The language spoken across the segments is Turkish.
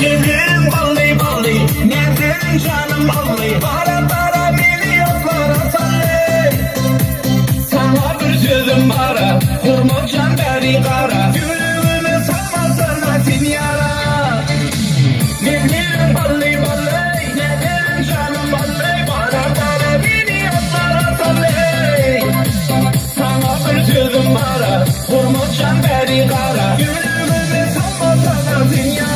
Şehrim balli balli, nereden canım balli. Bara bara milyonlara salli. Sana bir sözüm bara, hurmat çemberi kara. Gülümü salmasana sin yara. Şehrim balli balli, nereden canım balli. Bara bara milyonlara salli. Sana bir sözüm bara, hurmat çemberi kara. Gülümü salmasana sin yara.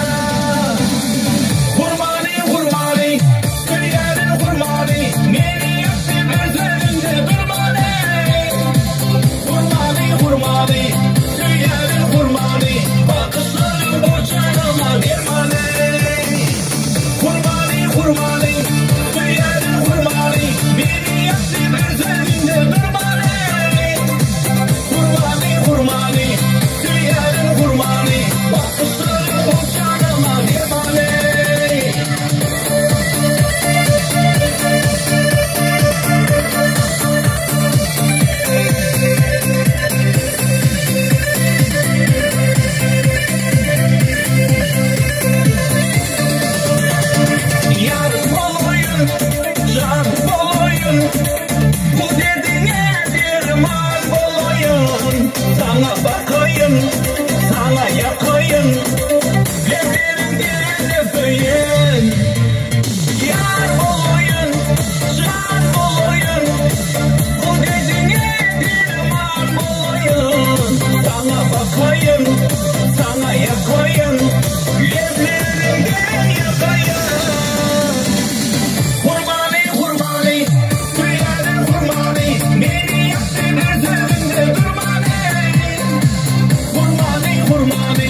Sana bakayım, sana yakayım, gözlerimden öpeyim. Yar olayım, can olayım, bu dediğine derman olayım. Sana bakayım, sana yakayım, gözlerimden yakayım. Hurmani hurmani, tüylerin hurmani, beni yaktın üzerinde durma. Hurmani